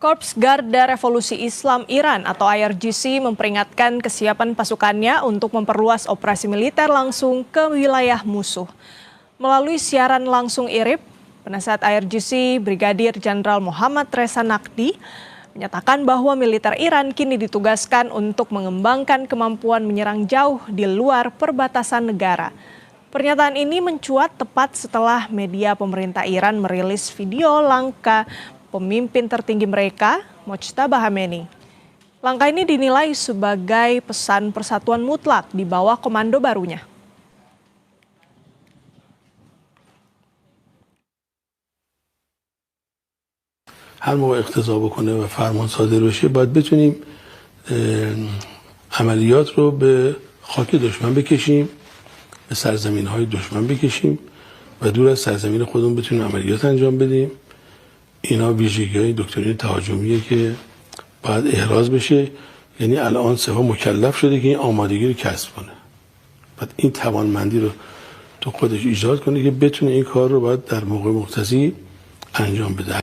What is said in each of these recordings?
Korps Garda Revolusi Islam Iran atau IRGC memperingatkan kesiapan pasukannya untuk memperluas operasi militer langsung ke wilayah musuh. Melalui siaran langsung IRIB, penasihat IRGC Brigadir Jenderal Muhammad Reza Naqvi menyatakan bahwa militer Iran kini ditugaskan untuk mengembangkan kemampuan menyerang jauh di luar perbatasan negara. Pernyataan ini mencuat tepat setelah media pemerintah Iran merilis video langkah pemimpin tertinggi mereka, Mojtaba Khamenei. Langkah ini dinilai sebagai pesan persatuan mutlak di bawah komando barunya. هر موقع اقتضا بکنه و فرمان صادر بشه باید بتونیم عملیات رو به خاک دشمن بکشیم، به سرزمین‌های دشمن بکشیم و دور از سرزمین خودمون بتونیم عملیات انجام بدیم. اینا ویژگی‌های دکترین تهاجمیه که باید احراز بشه. یعنی الان سپاه مکلف شده که این آمادگی رو کسب کنه. بعد این توانمندی رو تو خودش ایجاد کنه که بتونه این کار رو باید در موقع مقتضی انجام بده.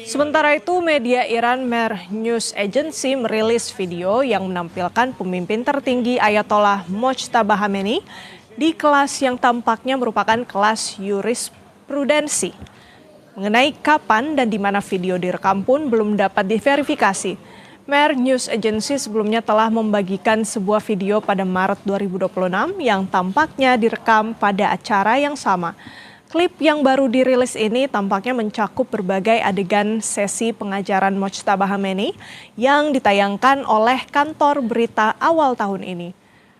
Sementara itu, media Iran Mehr News Agency merilis video yang menampilkan pemimpin tertinggi Ayatollah Mojtaba Khamenei di kelas yang tampaknya merupakan kelas jurisprudensi. Mengenai kapan dan di mana video direkam pun belum dapat diverifikasi. Mehr News Agency sebelumnya telah membagikan sebuah video pada Maret 2026 yang tampaknya direkam pada acara yang sama. Klip yang baru dirilis ini tampaknya mencakup berbagai adegan sesi pengajaran Mojtaba Khamenei yang ditayangkan oleh kantor berita awal tahun ini.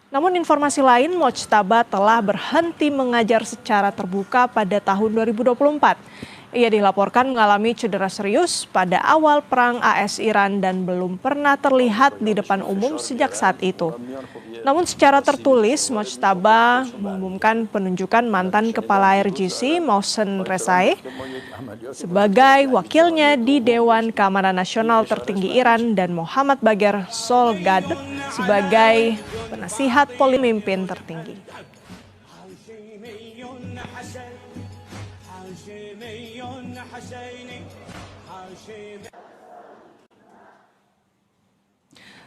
Namun informasi lain, Mojtaba telah berhenti mengajar secara terbuka pada tahun 2024. Ia dilaporkan mengalami cedera serius pada awal perang AS Iran dan belum pernah terlihat di depan umum sejak saat itu. Namun secara tertulis, Mojtaba mengumumkan penunjukan mantan kepala IRGC Mohsen Rezaei sebagai wakilnya di Dewan Keamanan Nasional tertinggi Iran dan Mohammad Bagher Solgad sebagai penasihat pemimpin tertinggi.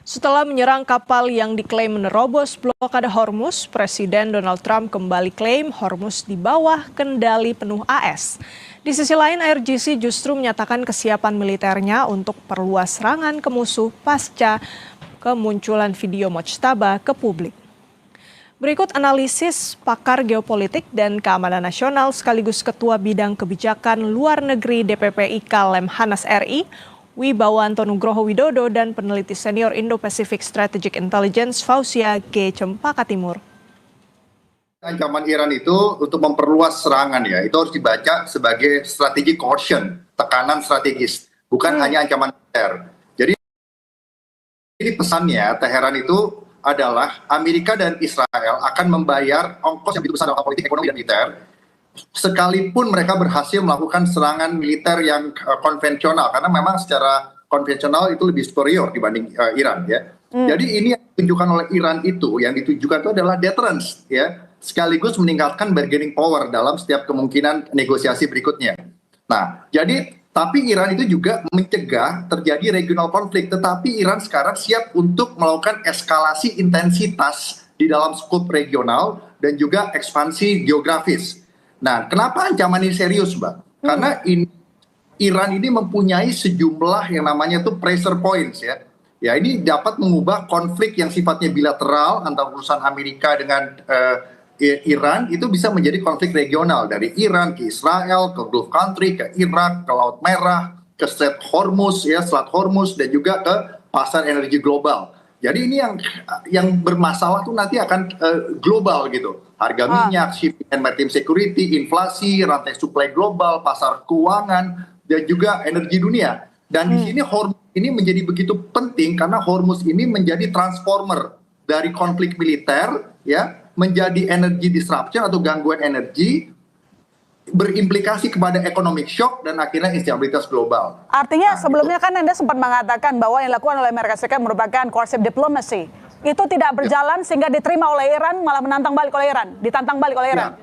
Setelah menyerang kapal yang diklaim menerobos blokade Hormuz, Presiden Donald Trump kembali klaim Hormuz di bawah kendali penuh AS. Di sisi lain, IRGC justru menyatakan kesiapan militernya untuk perluas serangan ke musuh pasca kemunculan video Mojtaba ke publik. Berikut analisis pakar geopolitik dan keamanan nasional sekaligus Ketua Bidang Kebijakan Luar Negeri DPPIK Lemhanas RI, Wibawanto Nugroho Widodo, dan peneliti senior Indo-Pacific Strategic Intelligence Fauzia G. Cempaka Timur. Ancaman Iran itu untuk memperluas serangan ya, itu harus dibaca sebagai strategic coercion, tekanan strategis, bukan hanya ancaman militer. Jadi ini pesannya Teheran itu adalah Amerika dan Israel akan membayar ongkos yang begitu besar dalam politik, ekonomi, dan militer, sekalipun mereka berhasil melakukan serangan militer yang konvensional, karena memang secara konvensional itu lebih superior dibanding Iran ya. Jadi ini yang ditunjukkan oleh Iran itu, yang ditujukan itu adalah deterrence ya, sekaligus meningkatkan bargaining power dalam setiap kemungkinan negosiasi berikutnya. Nah, jadi tapi Iran itu juga mencegah terjadi regional konflik, tetapi Iran sekarang siap untuk melakukan eskalasi intensitas di dalam skop regional dan juga ekspansi geografis. Nah, kenapa ancaman ini serius, Mbak? Karena Iran ini mempunyai sejumlah yang namanya itu pressure points ya. Ya, ini dapat mengubah konflik yang sifatnya bilateral antara urusan Amerika dengan Iran itu bisa menjadi konflik regional, dari Iran ke Israel, ke Gulf country, ke Irak, ke Laut Merah, ke Strait Hormuz ya, Selat Hormuz, dan juga ke pasar energi global. Jadi ini yang bermasalah tuh nanti akan global gitu. Harga minyak, shipping and maritime security, inflasi, rantai supply global, pasar keuangan, dan juga energi dunia. Dan di sini Hormuz ini menjadi begitu penting karena Hormuz ini menjadi transformer dari konflik militer ya, menjadi energy disruption atau gangguan energi, berimplikasi kepada economic shock dan akhirnya instabilitas global. Artinya sebelumnya kan Anda sempat mengatakan bahwa yang dilakukan oleh Amerika Serikat merupakan coercive diplomacy. Itu tidak berjalan sehingga diterima oleh Iran, malah menantang balik oleh Iran, ditantang balik oleh Iran.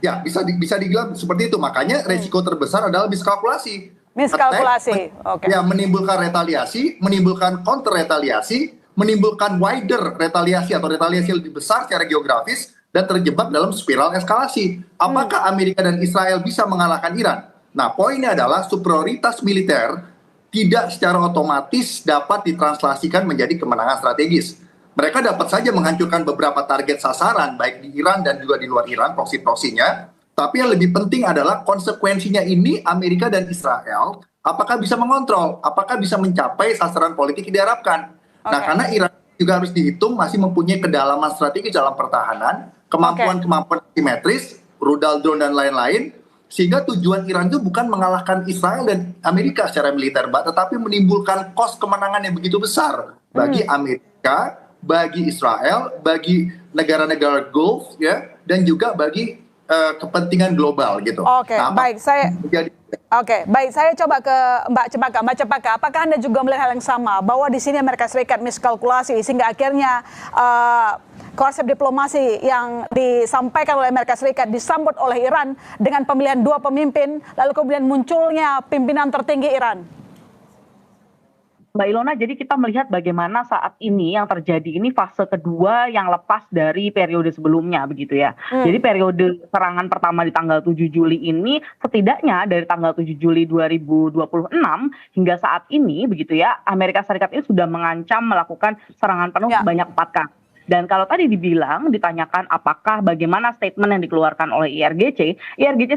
Ya, bisa dibilang seperti itu. Makanya resiko terbesar adalah miskalkulasi. Miskalkulasi, Attack, ya, menimbulkan retaliasi, menimbulkan counter retaliasi, menimbulkan wider retaliasi atau retaliasi lebih besar secara geografis, dan terjebak dalam spiral eskalasi. Apakah Amerika dan Israel bisa mengalahkan Iran? Nah, poinnya adalah superioritas militer tidak secara otomatis dapat ditranslasikan menjadi kemenangan strategis. Mereka dapat saja menghancurkan beberapa target sasaran, baik di Iran dan juga di luar Iran, proksi-proksinya. Tapi yang lebih penting adalah konsekuensinya ini Amerika dan Israel, apakah bisa mengontrol, apakah bisa mencapai sasaran politik yang diharapkan. Nah, karena Iran juga harus dihitung masih mempunyai kedalaman strategis dalam pertahanan, kemampuan-kemampuan simetris, rudal drone dan lain-lain, sehingga tujuan Iran itu bukan mengalahkan Israel dan Amerika secara militer, tetapi menimbulkan kos kemenangan yang begitu besar bagi Amerika, bagi Israel, bagi negara-negara Gulf, ya, dan juga bagi kepentingan global gitu. Oke, baik, saya coba ke Mbak Cempaka. Mbak Cempaka, apakah Anda juga melihat hal yang sama bahwa di sini Amerika Serikat miskalkulasi sehingga akhirnya konsep diplomasi yang disampaikan oleh Amerika Serikat disambut oleh Iran dengan pemilihan 2 pemimpin, lalu kemudian munculnya pimpinan tertinggi Iran? Mbak Ilona, jadi kita melihat bagaimana saat ini yang terjadi ini fase kedua yang lepas dari periode sebelumnya begitu ya. Jadi periode serangan pertama di tanggal 7 Juli ini setidaknya dari tanggal 7 Juli 2026 hingga saat ini begitu ya, Amerika Serikat ini sudah mengancam melakukan serangan penuh sebanyak 4 kali. Dan kalau tadi ditanyakan apakah bagaimana statement yang dikeluarkan oleh IRGC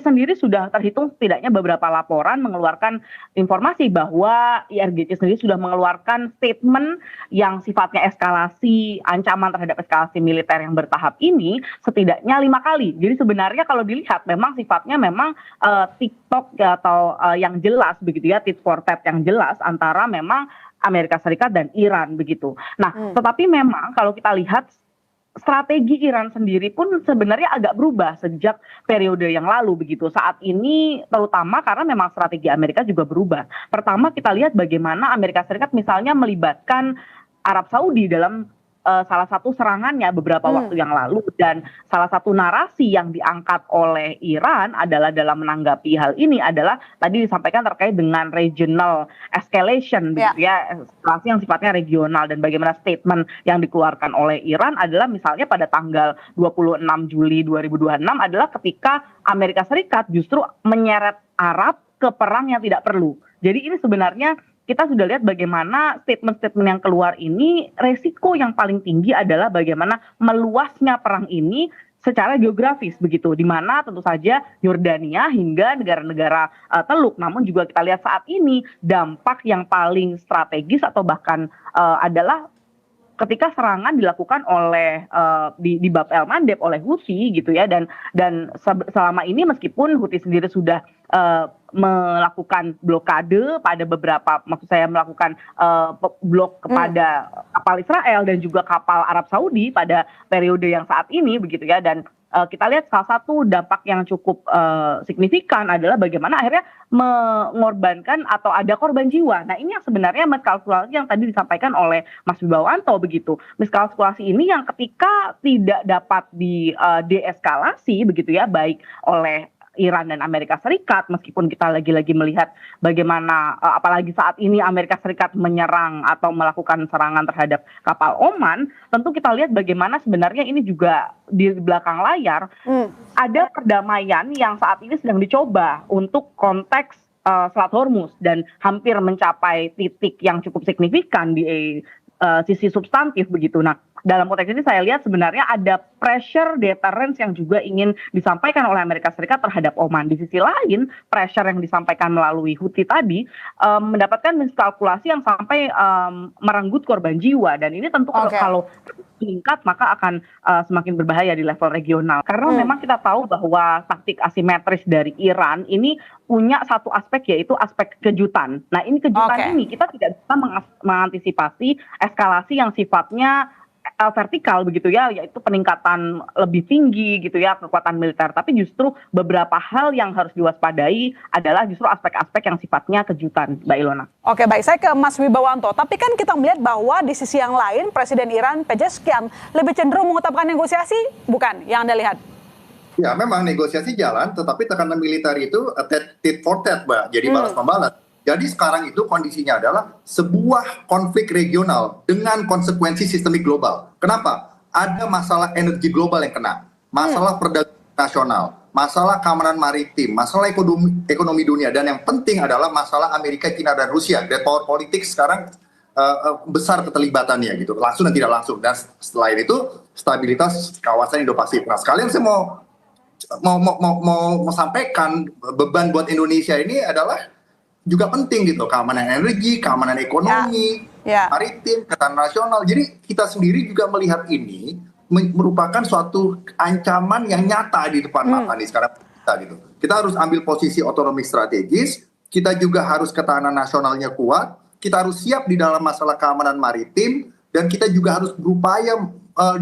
sendiri sudah terhitung setidaknya beberapa laporan mengeluarkan informasi bahwa IRGC sendiri sudah mengeluarkan statement yang sifatnya eskalasi, ancaman terhadap eskalasi militer yang bertahap ini setidaknya 5 kali. Jadi sebenarnya kalau dilihat memang sifatnya memang TikTok atau yang jelas begitu ya, tit for tat yang jelas antara memang Amerika Serikat dan Iran begitu. Nah, tetapi memang kalau kita lihat strategi Iran sendiri pun sebenarnya agak berubah sejak periode yang lalu begitu. Saat ini terutama karena memang strategi Amerika juga berubah. Pertama kita lihat bagaimana Amerika Serikat misalnya melibatkan Arab Saudi dalam salah satu serangannya beberapa waktu yang lalu, dan salah satu narasi yang diangkat oleh Iran adalah dalam menanggapi hal ini adalah tadi disampaikan terkait dengan regional escalation gitu ya, eskalasi yang sifatnya regional, dan bagaimana statement yang dikeluarkan oleh Iran adalah misalnya pada tanggal 26 Juli 2026 adalah ketika Amerika Serikat justru menyeret Arab ke perang yang tidak perlu. Jadi ini sebenarnya kita sudah lihat bagaimana statement-statement yang keluar ini, resiko yang paling tinggi adalah bagaimana meluasnya perang ini secara geografis begitu, di mana tentu saja Yordania hingga negara-negara Teluk. Namun juga kita lihat saat ini dampak yang paling strategis atau bahkan adalah ketika serangan dilakukan oleh di Bab el Mandeb oleh Houthi gitu ya, dan selama ini meskipun Houthi sendiri sudah melakukan blokade pada beberapa, maksud saya melakukan blok kepada kapal Israel dan juga kapal Arab Saudi pada periode yang saat ini begitu ya, dan kita lihat salah satu dampak yang cukup signifikan adalah bagaimana akhirnya mengorbankan atau ada korban jiwa. Nah ini yang sebenarnya miskalkulasi yang tadi disampaikan oleh Mas Wibawanto begitu. Miskalkulasi ini yang ketika tidak dapat deeskalasi begitu ya, baik oleh Iran dan Amerika Serikat, meskipun kita lagi-lagi melihat bagaimana apalagi saat ini Amerika Serikat menyerang atau melakukan serangan terhadap kapal Oman, tentu kita lihat bagaimana sebenarnya ini juga di belakang layar ada perdamaian yang saat ini sedang dicoba untuk konteks Selat Hormuz, dan hampir mencapai titik yang cukup signifikan di sisi substantif begitu. Nah, dalam konteks ini saya lihat sebenarnya ada pressure deterrence yang juga ingin disampaikan oleh Amerika Serikat terhadap Oman. Di sisi lain, pressure yang disampaikan melalui Houthi tadi mendapatkan miskalkulasi yang sampai merenggut korban jiwa, dan ini tentu kalau meningkat maka akan semakin berbahaya di level regional. Karena memang kita tahu bahwa taktik asimetris dari Iran ini punya satu aspek, yaitu aspek kejutan. Nah ini kejutan ini kita tidak bisa mengantisipasi eskalasi yang sifatnya vertikal begitu ya, yaitu peningkatan lebih tinggi gitu ya kekuatan militer, tapi justru beberapa hal yang harus diwaspadai adalah justru aspek-aspek yang sifatnya kejutan, Mbak Ilona. Oke, baik, saya ke Mas Wibawanto. Tapi kan kita melihat bahwa di sisi yang lain Presiden Iran Pezeshkian lebih cenderung mengutamakan negosiasi, bukan yang Anda lihat? Ya, memang negosiasi jalan, tetapi tekanan militer itu tit for tat, Mbak. Jadi balas membalas. Jadi sekarang itu kondisinya adalah sebuah konflik regional dengan konsekuensi sistemik global. Kenapa? Ada masalah energi global yang kena, masalah perdagangan nasional, masalah keamanan maritim, masalah ekonomi dunia, dan yang penting adalah masalah Amerika, China, dan Rusia. Great power politik sekarang besar keterlibatannya gitu, langsung dan tidak langsung. Dan setelah itu stabilitas kawasan Indo-Pasifik. Nah, sekalian saya mau sampaikan beban buat Indonesia ini adalah juga penting gitu, keamanan energi, keamanan ekonomi, maritim, ketahanan nasional. Jadi kita sendiri juga melihat ini merupakan suatu ancaman yang nyata di depan mata nih sekarang kita gitu. Kita harus ambil posisi otonomi strategis, kita juga harus ketahanan nasionalnya kuat, kita harus siap di dalam masalah keamanan maritim, dan kita juga harus berupaya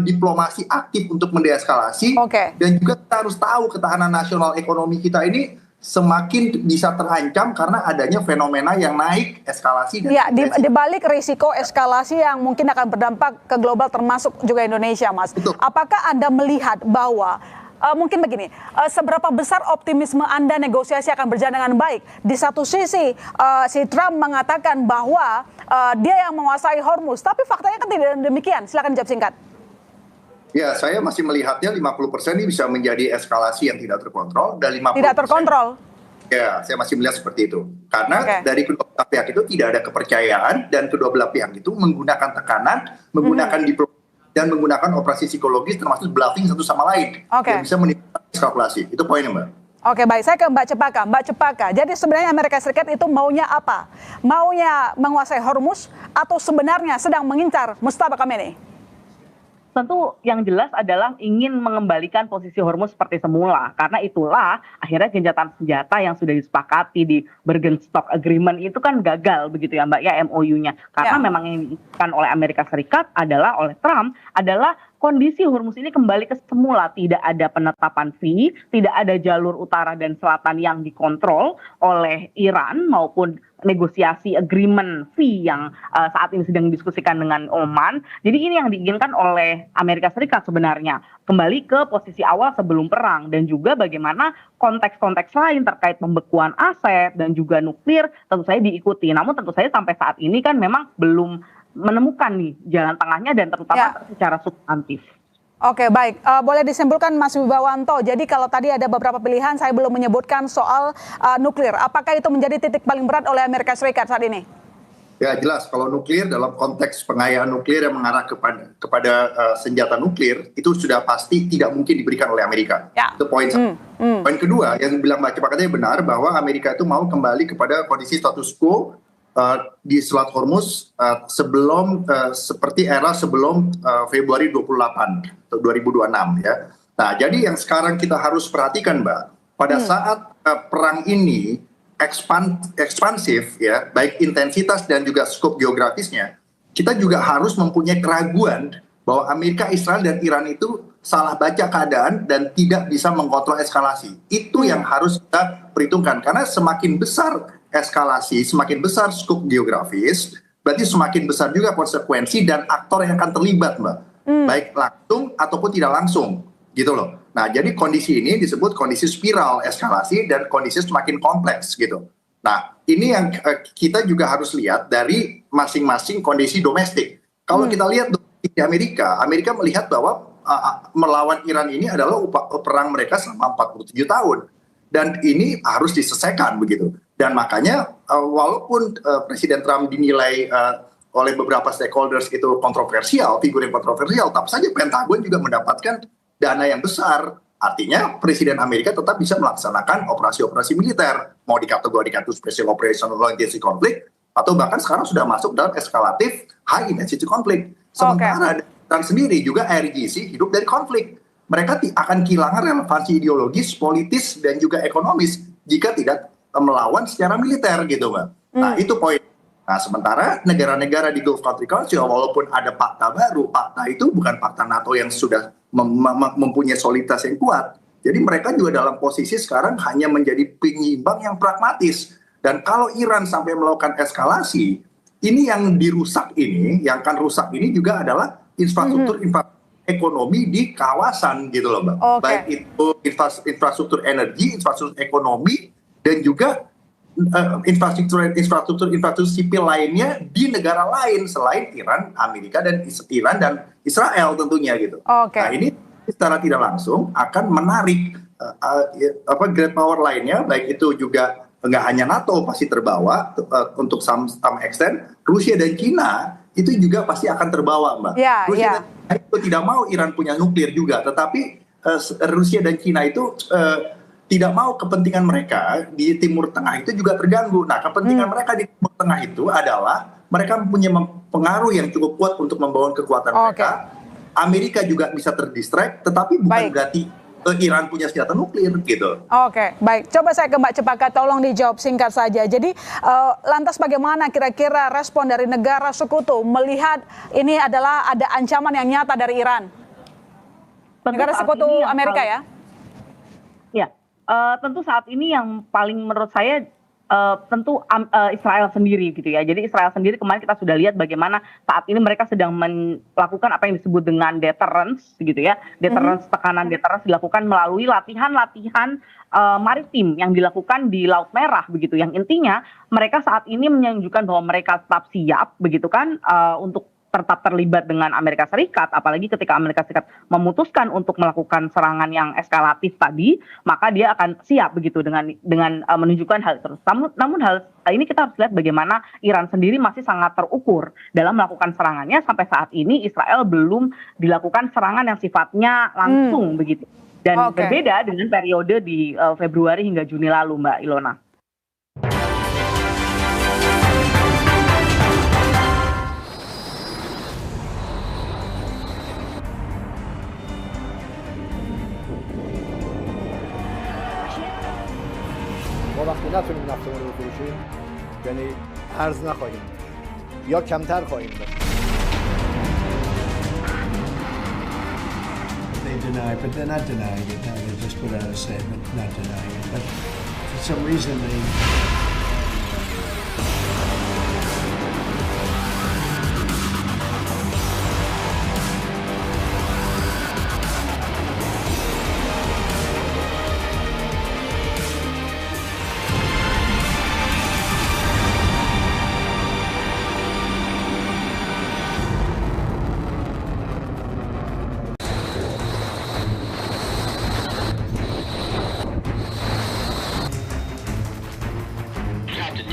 diplomasi aktif untuk mendeeskalasi. Dan juga kita harus tahu ketahanan nasional ekonomi kita ini semakin bisa terancam karena adanya fenomena yang naik eskalasi. Dan di balik risiko eskalasi yang mungkin akan berdampak ke global termasuk juga Indonesia, Mas. Betul. Apakah Anda melihat bahwa mungkin begini, seberapa besar optimisme Anda negosiasi akan berjalan dengan baik? Di satu sisi si Trump mengatakan bahwa dia yang menguasai Hormuz, tapi faktanya kan tidak demikian. Silakan jawab singkat. Ya, saya masih melihatnya 50% ini bisa menjadi eskalasi yang tidak terkontrol, dan 50% tidak terkontrol. Ya, saya masih melihat seperti itu. Karena dari kedua belah pihak itu tidak ada kepercayaan, dan kedua belah pihak itu menggunakan tekanan, menggunakan diplomasi, dan menggunakan operasi psikologis termasuk bluffing satu sama lain. Yang bisa menimbulkan eskalasi. Itu poinnya, Mbak. Oke, baik. Saya ke Mbak Cepaka. Mbak Cepaka, jadi sebenarnya Amerika Serikat itu maunya apa? Maunya menguasai Hormuz atau sebenarnya sedang mengincar Mustafa Khamenei? Tentu yang jelas adalah ingin mengembalikan posisi Hormuz seperti semula. Karena itulah akhirnya gencatan senjata yang sudah disepakati di Bergenstock Agreement itu kan gagal begitu ya Mbak ya, MOU-nya. Karena memang yang diinginkan oleh Amerika Serikat adalah, oleh Trump, adalah kondisi Hormuz ini kembali ke semula. Tidak ada penetapan fee, tidak ada jalur utara dan selatan yang dikontrol oleh Iran maupun negosiasi agreement fee yang saat ini sedang didiskusikan dengan Oman. Jadi ini yang diinginkan oleh Amerika Serikat sebenarnya. Kembali ke posisi awal sebelum perang, dan juga bagaimana konteks-konteks lain terkait pembekuan aset dan juga nuklir tentu saja diikuti. Namun tentu saja sampai saat ini kan memang belum menemukan nih jalan tengahnya, dan terutama secara substantif. Oke, baik. Boleh disimpulkan Mas Wibawanto, jadi kalau tadi ada beberapa pilihan, saya belum menyebutkan soal nuklir. Apakah itu menjadi titik paling berat oleh Amerika Serikat saat ini? Ya, jelas. Kalau nuklir dalam konteks pengayaan nuklir yang mengarah kepada senjata nuklir, itu sudah pasti tidak mungkin diberikan oleh Amerika. Itu poin satu. Poin kedua, yang bilang Mbak Cepaka tadi benar, bahwa Amerika itu mau kembali kepada kondisi status quo di Selat Hormuz seperti era sebelum Februari 28 atau 2026 ya. Nah, jadi yang sekarang kita harus perhatikan, Mbak, pada saat perang ini ekspansif ya, baik intensitas dan juga skop geografisnya, kita juga harus mempunyai keraguan bahwa Amerika, Israel, dan Iran itu salah baca keadaan dan tidak bisa mengontrol eskalasi. Itu yang harus kita perhitungkan, karena semakin besar eskalasi, semakin besar skop geografis, berarti semakin besar juga konsekuensi dan aktor yang akan terlibat, Mbak. Baik langsung ataupun tidak langsung, gitu loh. Nah, jadi kondisi ini disebut kondisi spiral eskalasi dan kondisi semakin kompleks, gitu. Nah, ini yang kita juga harus lihat dari masing-masing kondisi domestik. Kalau kita lihat di Amerika melihat bahwa melawan Iran ini adalah perang mereka selama 47 tahun. Dan ini harus diselesaikan begitu. Dan makanya walaupun Presiden Trump dinilai oleh beberapa stakeholders itu kontroversial, figur yang kontroversial, tetap saja Pentagon juga mendapatkan dana yang besar. Artinya Presiden Amerika tetap bisa melaksanakan operasi-operasi militer, mau dikategorikan itu special operation, low intensity conflict, atau bahkan sekarang sudah masuk dalam eskalatif high intensity conflict. Sementara Iran sendiri juga IRGC hidup dari konflik. Mereka akan kehilangan relevansi ideologis, politis, dan juga ekonomis jika tidak melawan secara militer gitu, Mbak. Nah, itu poin. Nah, sementara negara-negara di Gulf Country Council, walaupun ada fakta baru, fakta itu bukan fakta NATO yang sudah mempunyai soliditas yang kuat. Jadi mereka juga dalam posisi sekarang hanya menjadi penyeimbang yang pragmatis. Dan kalau Iran sampai melakukan eskalasi, ini yang dirusak ini, yang akan rusak ini juga adalah infrastruktur ekonomi di kawasan gitu loh Mbak. Oke. Baik itu infrastruktur energi, infrastruktur ekonomi, dan juga infrastruktur sipil lainnya di negara lain selain Iran, Amerika dan Israel tentunya gitu. Oke. Nah ini secara tidak langsung akan menarik great power lainnya, baik itu juga nggak hanya NATO pasti terbawa untuk some extent, Rusia dan China itu juga pasti akan terbawa Mbak. Rusia dan China itu tidak mau Iran punya nuklir juga, tetapi Rusia dan China itu tidak mau kepentingan mereka di Timur Tengah itu juga terganggu. Nah, kepentingan mereka di Timur Tengah itu adalah mereka punya pengaruh yang cukup kuat untuk membangun kekuatan mereka. Amerika juga bisa terdistract, tetapi bukan berarti Iran punya senjata nuklir gitu. Oke, baik. Coba saya ke Mbak Cempaka, tolong dijawab singkat saja. Jadi lantas bagaimana kira-kira respon dari negara sekutu melihat ini adalah ada ancaman yang nyata dari Iran? Negara sekutu Amerika ya? Ya, tentu saat ini yang paling menurut saya tentu Israel sendiri gitu ya. Jadi Israel sendiri kemarin kita sudah lihat bagaimana saat ini mereka sedang melakukan apa yang disebut dengan deterrence gitu ya. Tekanan deterrence dilakukan melalui latihan-latihan maritim yang dilakukan di Laut Merah begitu. Yang intinya mereka saat ini menunjukkan bahwa mereka tetap siap begitu kan untuk tetap terlibat dengan Amerika Serikat, apalagi ketika Amerika Serikat memutuskan untuk melakukan serangan yang eskalatif tadi, maka dia akan siap begitu dengan menunjukkan hal itu. Namun hal ini kita harus lihat bagaimana Iran sendiri masih sangat terukur dalam melakukan serangannya. Sampai saat ini Israel belum dilakukan serangan yang sifatnya langsung begitu. Dan berbeda dengan periode di Februari hingga Juni lalu, Mbak Ilona. ما وقتی نتونیم نفتمون رو بفروشیم یعنی ارز نخواهیم یا کمتر خواهیم داشت. They deny, but they're not denying it. They just put out a statement not denying it. But for some reason they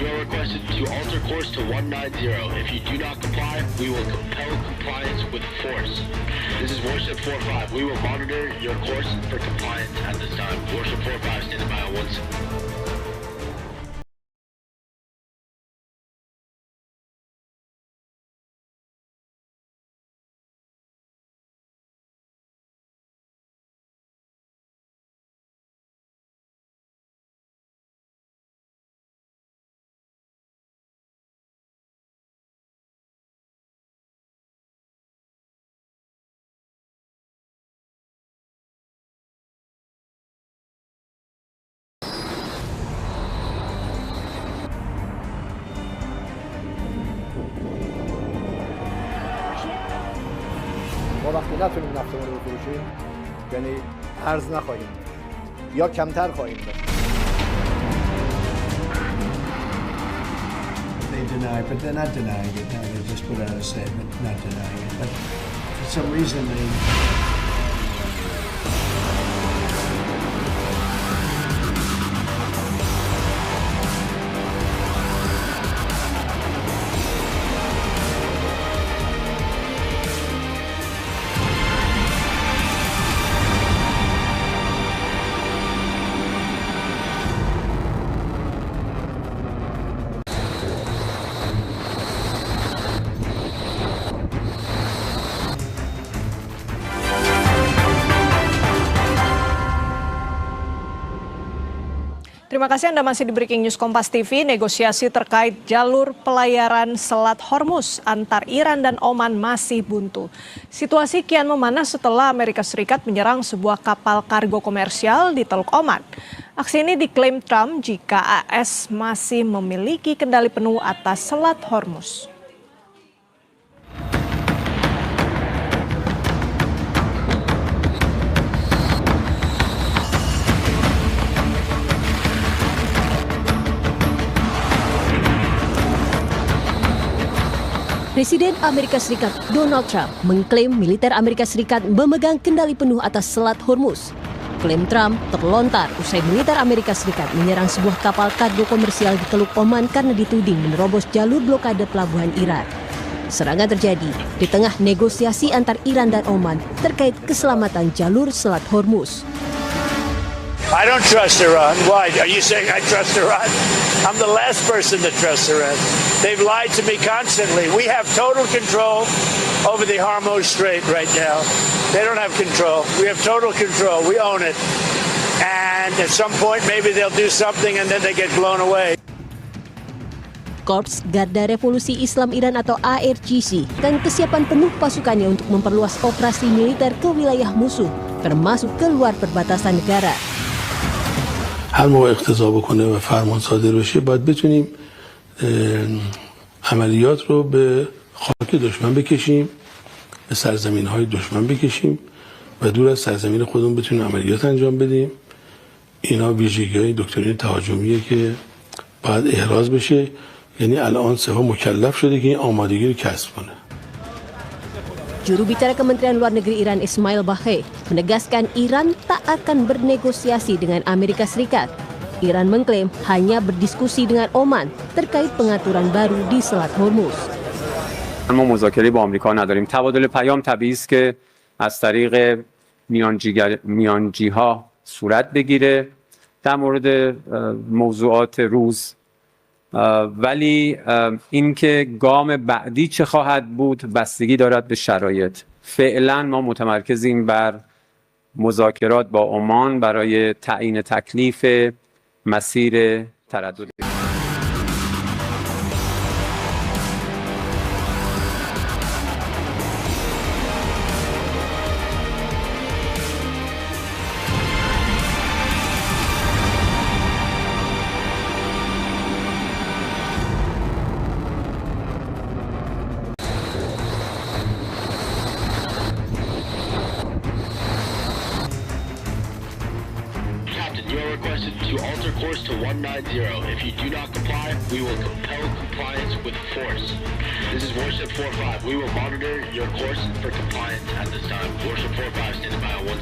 You are requested to alter course to 190. If you do not comply, we will compel compliance with force. This is Warship 45. We will monitor your course for compliance at this time. Warship 45 standing by on 1. ما وقتی نتونیم نفتمون رو بفروشیم یعنی ارز نخواهیم یا کمتر خواهیم داشت. They deny, but they're not denying it. They just put out a statement not denying it. But for some reason they Terima kasih Anda masih di Breaking News Kompas TV. Negosiasi terkait jalur pelayaran Selat Hormuz antar Iran dan Oman masih buntu. Situasi kian memanas setelah Amerika Serikat menyerang sebuah kapal kargo komersial di Teluk Oman. Aksi ini diklaim Trump jika AS masih memiliki kendali penuh atas Selat Hormuz. Presiden Amerika Serikat Donald Trump mengklaim militer Amerika Serikat memegang kendali penuh atas Selat Hormuz. Klaim Trump terlontar usai militer Amerika Serikat menyerang sebuah kapal kargo komersial di Teluk Oman karena dituding menerobos jalur blokade pelabuhan Iran. Serangan terjadi di tengah negosiasi antar Iran dan Oman terkait keselamatan jalur Selat Hormuz. I don't trust Iran. Why? Are you saying I trust Iran? I'm the last person to trust Iran. They've lied to me constantly. We have total control over the Hormuz Strait right now. They don't have control. We have total control. We own it. And at some point, maybe they'll do something and then they get blown away. Korps Garda Revolusi Islam Iran atau ARGC dan kesiapan penuh pasukannya untuk memperluas operasi militer ke wilayah musuh, termasuk keluar perbatasan negara. هر موقع اقتضا بکنه و فرمان صادر بشه باید بتونیم عملیات رو به خاک دشمن بکشیم، به سرزمین‌های دشمن بکشیم و دور از سرزمین خودمون بتونیم عملیات انجام بدیم. اینا ویژگی‌های دکترین تهاجمیه که باید احراز بشه. یعنی الان سپاه مکلف شده که این آمادگی رو کسب کنه. Juru bicara Kementerian Luar Negeri Iran Ismail Baqi menegaskan Iran tak akan bernegosiasi dengan Amerika Serikat. Iran mengklaim hanya berdiskusi dengan Oman terkait pengaturan baru di Selat Hormuz. ما مذاکره با آمریکا نداریم. تبادل پیام طبیعی است که از طریق میانجی‌ها صورت بگیره در مورد موضوعات روز. ولی اینکه گام بعدی چه خواهد بود بستگی دارد به شرایط. فعلا ما متمرکزیم بر مذاکرات با عمان برای تعیین تکلیف مسیر تردد. requested to alter course to 190. If you do not comply, we will compel compliance with force. This is Warship 45. We will monitor your course for compliance at this time. Warship 45 standing by on 1.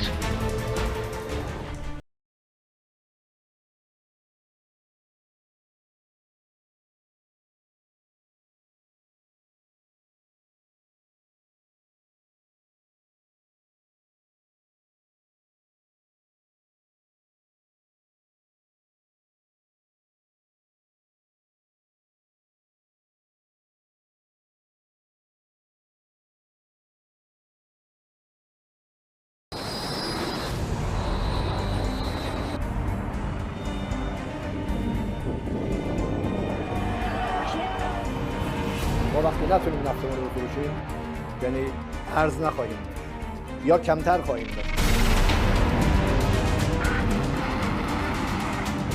ما وقتی نتونیم نفتمون رو بفروشیم یعنی ارز نخواهیم یا کمتر خواهیم داشت.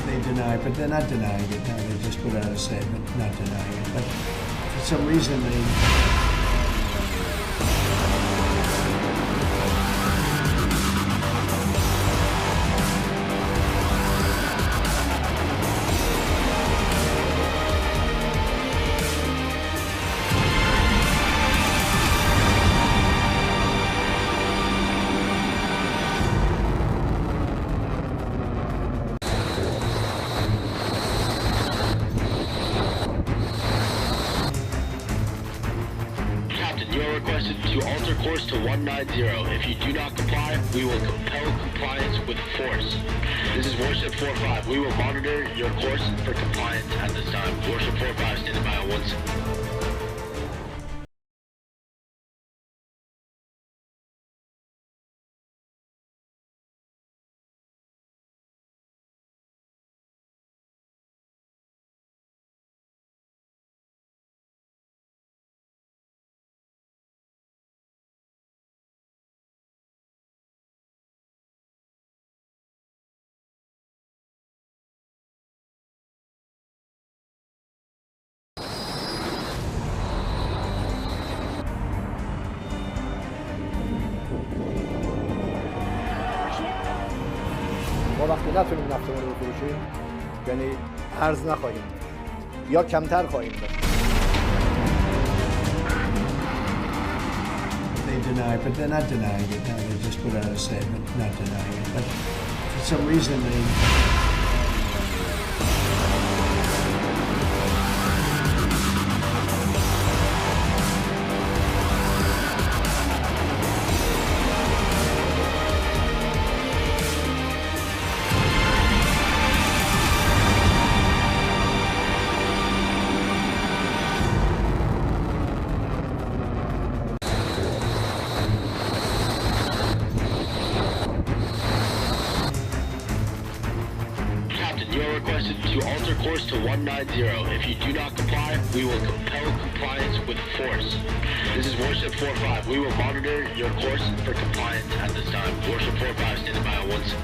They deny, but they're not denying it. No, they just put out a statement not denying it. But for some reason they... Requested to alter course to 190. If you do not comply, we will compel compliance with force. This is Warship 45. We will monitor your course for compliance at this time. Warship 45 standing by on 1. ما وقتی نتونیم نفتمون رو بفروشیم یعنی ارز نخواهیم یا کمتر خواهیم داشت. deny, but they're not denying it. No, they just put out a statement not denying it. But for some reason they... You are requested to alter course to 190. If you do not comply, we will compel compliance with force. This is Warship 45. We will monitor your course for compliance at this time. Warship 45 standing by on once.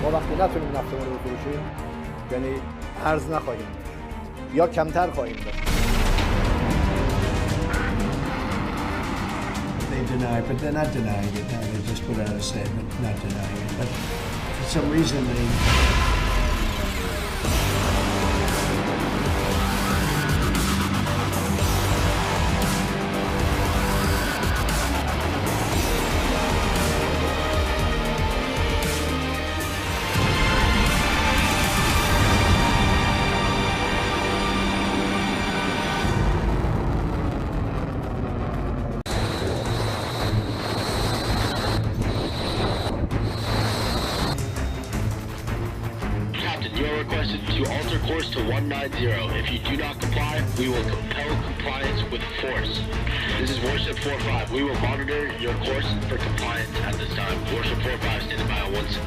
ما وقتی نتونیم نفتمون رو بفروشیم یعنی ارز نخواهیم یا کمتر خواهیم داشت. They deny, but they're not denying it. No, they just put out a statement not denying it. But for some reason they... You are requested to alter course to 190. If you do not comply, we will compel compliance with force. This is Warship 45. We will monitor your course for compliance at this time. Warship 45 standing by on once.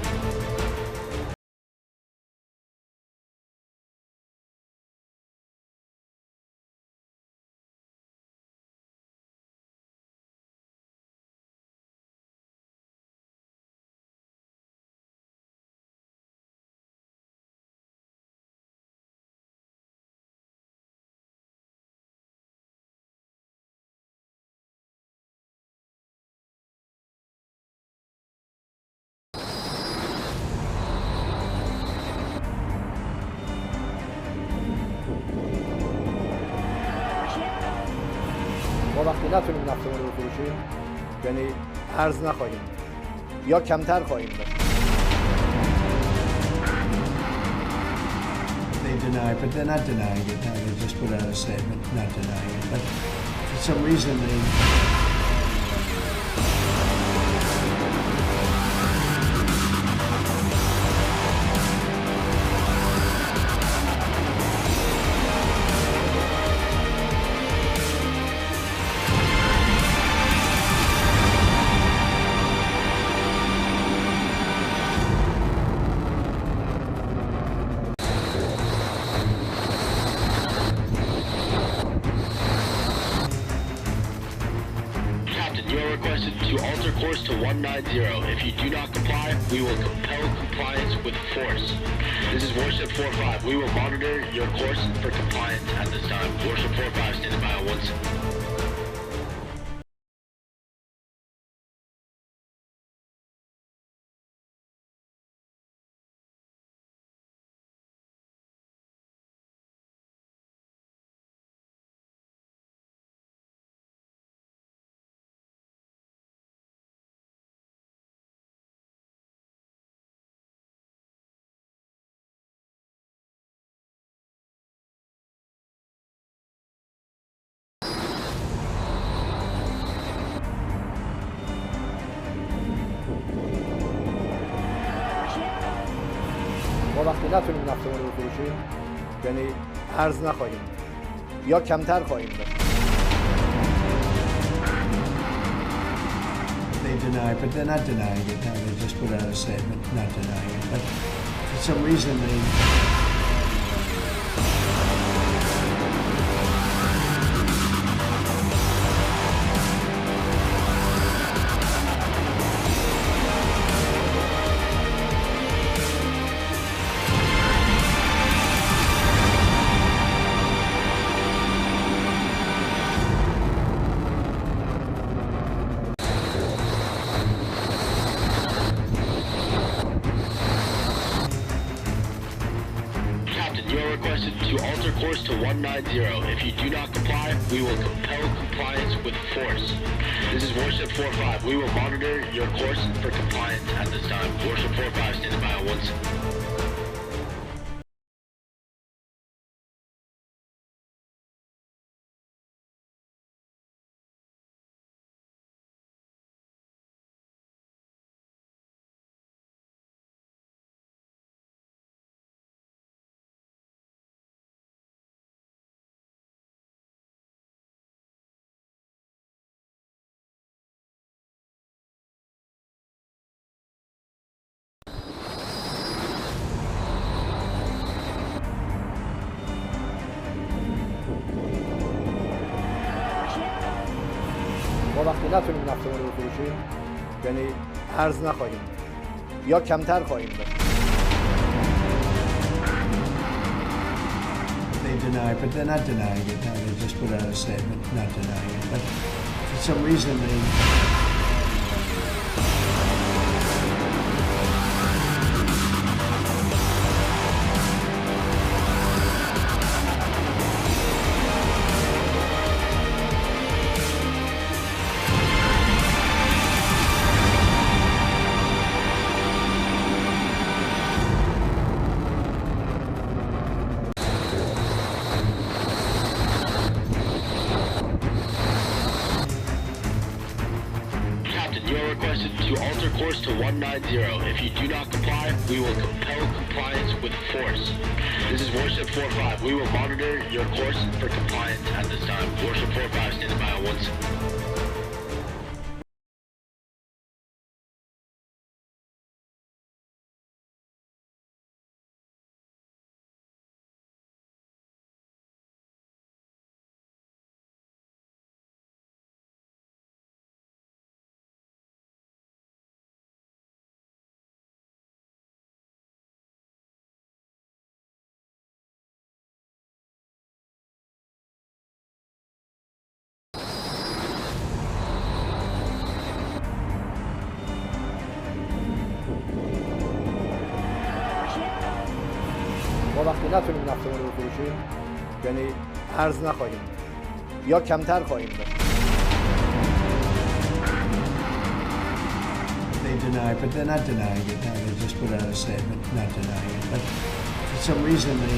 ما وقتی نتونیم نفتمون رو بفروشیم یعنی ارز نخواهیم یا کمتر خواهیم داشت. They deny, but they're not denying it. No, they just put out a statement not denying it. But for some reason they... You are requested to alter course to 190. If you do not comply, we will compel compliance with force. This is Warship 45. We will monitor your course for compliance at this time. Warship 45 standing by on once. ما وقتی نتونیم نفتمون رو بفروشیم یعنی ارز نخواهیم یا کمتر خواهیم داشت. They deny, but they're not denying it. No, they just put out a statement not denying it. But for some reason they Captain, you are requested to alter course to 190. If you do not comply, we will compel compliance with force. This is Warship 45. We will monitor your course for compliance at this time. Warship 45 standing by on once. ما وقتی نتونیم نفتمون رو بفروشیم یعنی ارز نخواهیم یا کمتر خواهیم داشت. they deny, but they're not denying it. Now they just put out a statement not denying it. But for some reason they Captain, you are requested to alter course to 190. If you do not comply, we will compel compliance with force. This is Warship 45. We will monitor your course for compliance at this time. Warship 45 standing by on once. ما وقتی نتونیم نفتمون رو بفروشیم یعنی ارز نخواهیم یا کمتر خواهیم داشت. they deny, but they're not denying it. Now they just put out a statement not denying it. But for some reason they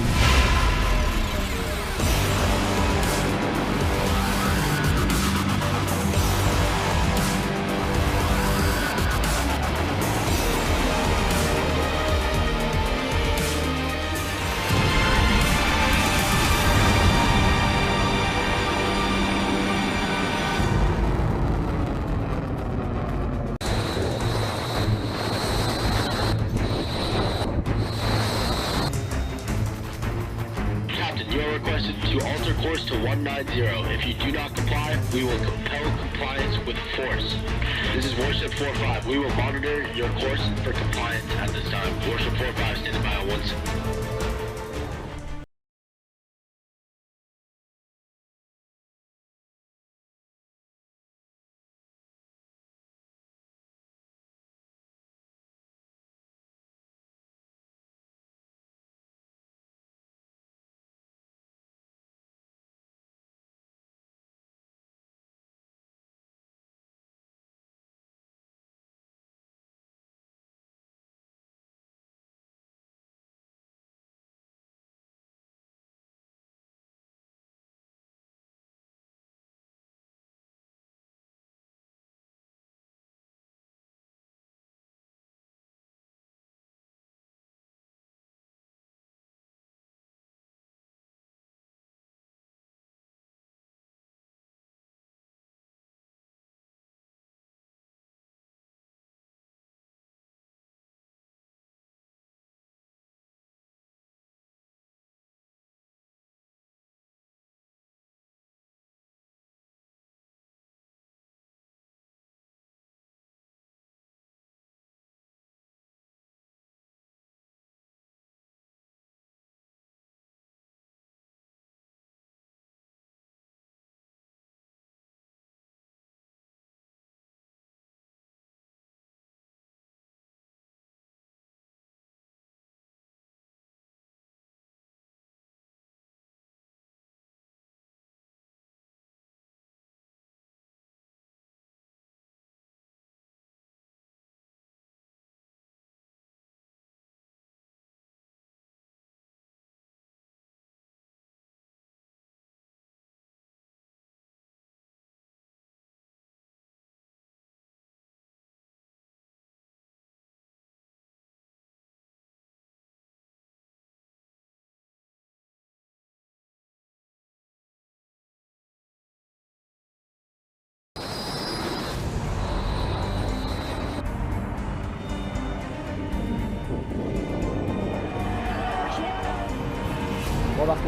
Captain, you are requested to alter course to 190. If you do not comply, we will compel compliance with force. This is Warship 45. We will monitor your course for compliance at this time. Warship 45 standing by on once.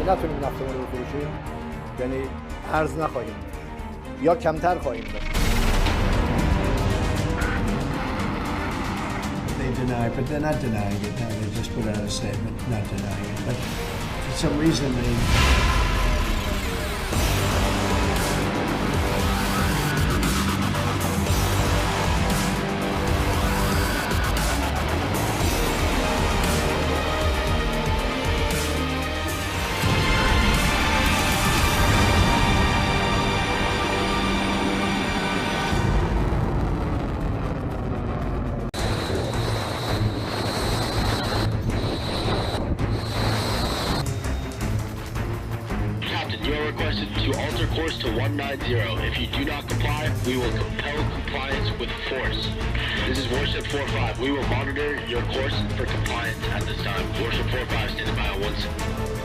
نتونیم نفتمون رو بفروشیم یعنی ارز نخواهیم یا کمتر خواهیم داشت. They deny, but they're not denying it now. They just put out a statement not denying it. But for some reason they... You are requested to alter course to 190. If you do not comply, we will compel compliance with force. This is Warship 45. We will monitor your course for compliance at this time. Warship 45 standing by on 1.